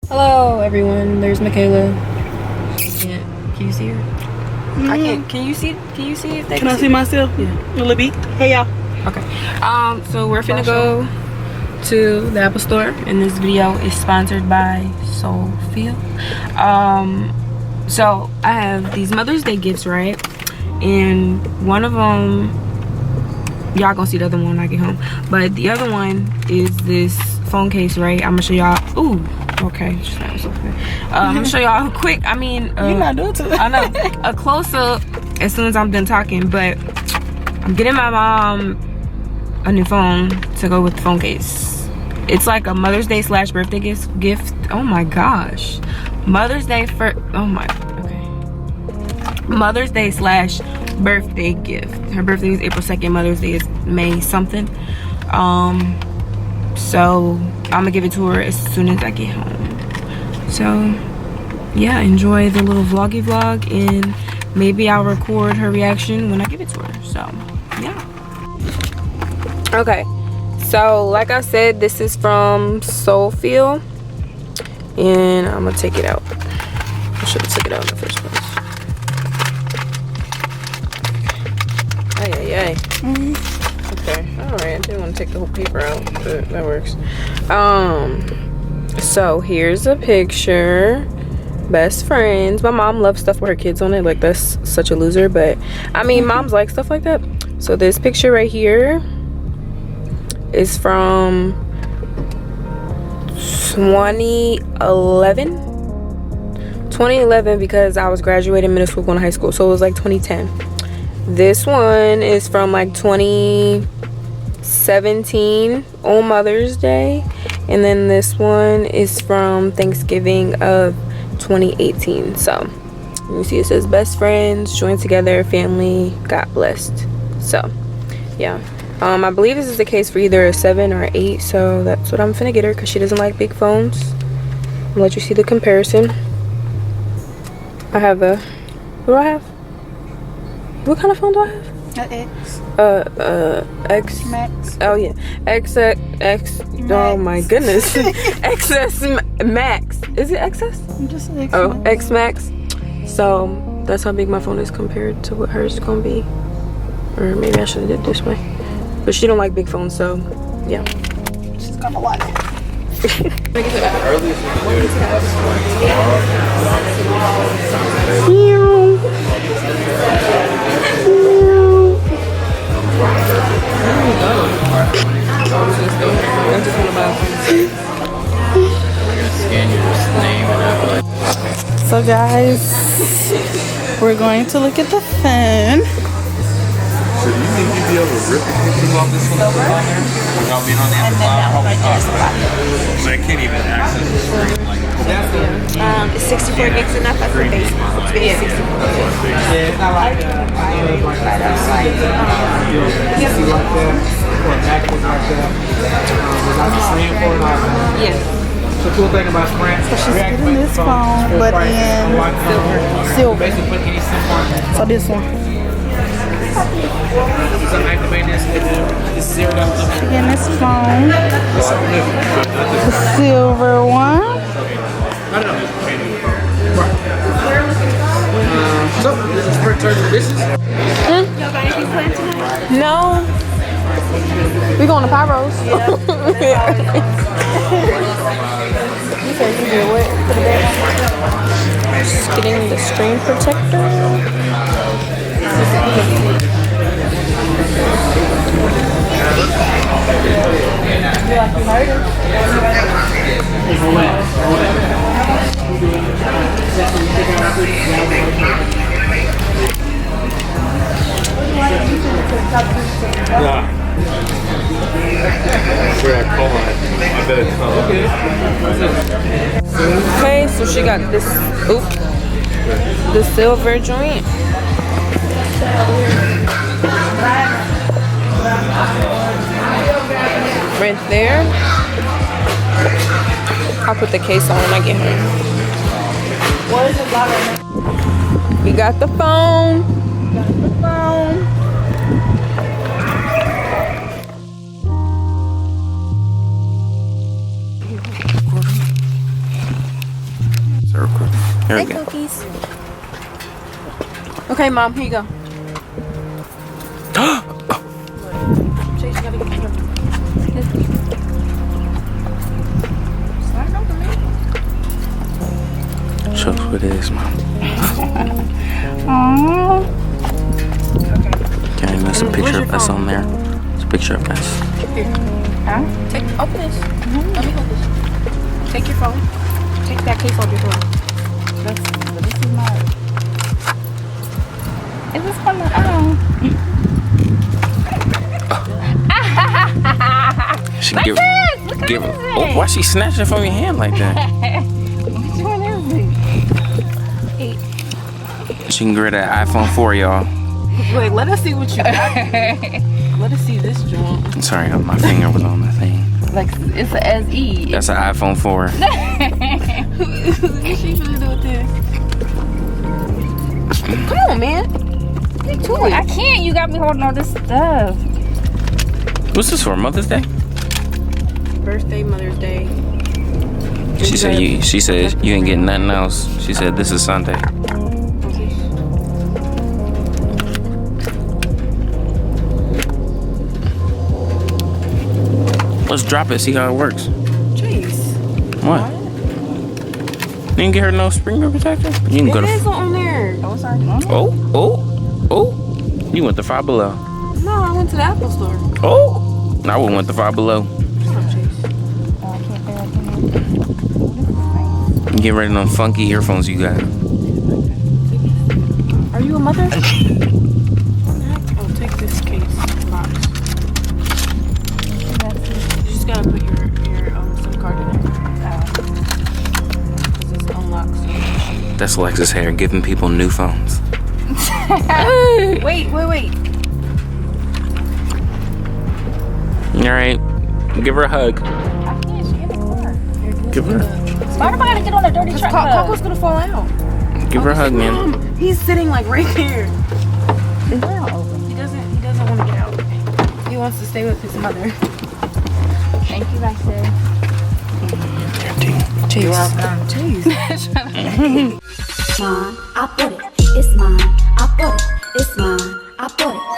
Hello everyone, there's Michaela. Can you see her? I can't. Can you see if they can I see myself? Yeah. A little bit. Hey y'all. Okay. So we're finna go to the Apple store, and this video is sponsored by Soufeel. So I have these Mother's Day gifts, right? And one of them, y'all gonna see the other one when I get home. But the other one is this phone case, right? I'm gonna show y'all. Ooh. Okay, just not so good. I'm gonna show y'all quick. I mean, You're not doing too. I know a close up as soon as I'm done talking. But I'm getting my mom a new phone to go with the phone case. It's like a Mother's Day / birthday gift. Oh my gosh, Mother's Day for Mother's Day / birthday gift. Her birthday is April 2nd. Mother's Day is May something. So I'm gonna give it to her as soon as I get home. So yeah, enjoy the little vloggy vlog, and maybe I'll record her reaction when I give it to her. So yeah. Okay, so like I said, this is from Soufeel, and I'm gonna take it out. I should have took it out in the first place. Ay. Okay, all right. I didn't want to take the whole paper out, but that works. So here's a picture. Best friends. My mom loves stuff with her kids on it. Like, that's such a loser, but I mean, moms like stuff like that. So this picture right here is from 2011 because I was graduating middle school, going to high school, so it was like 2010. This one is from like 2017 on Mother's Day, and then this one is from Thanksgiving of 2018. So you see it says best friends, joined together, family, got blessed. So yeah, I believe this is the case for either a 7 or 8, so that's what I'm finna get her because she doesn't like big phones. I'll let you see the comparison. I have a, what do I have? What kind of phone do I have? X Max. Oh yeah, X. Oh my goodness, XS Max. Is it XS? Just X. Oh, X Max. So that's how big my phone is compared to what hers is gonna be. Or maybe I should have did it this way. But she don't like big phones, so yeah. She's gonna like it. So guys, we're going to look at the phone. So do you think you'd be able to rip the pictures off this one without being on the Amazon? Probably not. So I can't even access the screen like Is 64 gigs enough? That's the base model. It's base 64 gigs. Yeah, I like that. Or backwards like that. Like the screen for it. Yeah. The cool thing about Sprint, So she's getting this phone, but in silver. basically put any SIM card in. So this one. So activate this, it's zeroed out. She's getting this phone. The silver one. So, this is Sprint turn. This is. Y'all got anything planned tonight? No. We going to Pyros. You said you did what for the bed? Just getting the screen protector. Yeah. Where I call it. I bet it's not. Okay, so she got this, the silver joint. Right there. I'll put the case on when I get home. We got the phone. real quick. Here we Hey, go. cookies. Okay, Mom, here you go. Chase, you gotta get the Show us what it is, Mom. Aww. Okay, that's a picture of us on there. It's a picture of us. Huh? Open this. Let me hold this. Take your phone. Take that case off your phone. This is my. Is this from the She give her. Oh, why she snatching from your hand like that? Which one is it? She can grab that iPhone 4, y'all. Wait, let us see what you got. Let us see this joint. Sorry, my finger was on the thing. Like it's a SE. That's an iPhone 4. What she gonna do with this? Come on, man. Get to it. I can't. You got me holding all this stuff. What's this for? Mother's Day? Birthday, Mother's Day. She said you ain't getting nothing else. She said this is Sunday. Let's drop it, see how it works. Chase. What? You didn't get her no sprinkler protector? You can go It to. is on there. Oh, sorry. Oh. You went to Five Below. No, I went to the Apple store. Oh. I would went to Five Below. Shut up, Chase. Get ready on funky earphones you got. Are you a mother? Oh, take this case box. You just gotta put your SIM card in it. Because it's unlocked. That's Alexa's hair, giving people new phones. Wait. All right, give her a hug. I can't. She in the car. Give her, Why am I gonna get on a dirty truck? Coco's gonna fall out. give her a hug, man. Mom, he's sitting like right here. It's not open. He doesn't want to get out. He wants to stay with his mother. Thank you, Lexi. Chase. Mine, I bought it. It's mine. I bought it. It's mine. I bought it.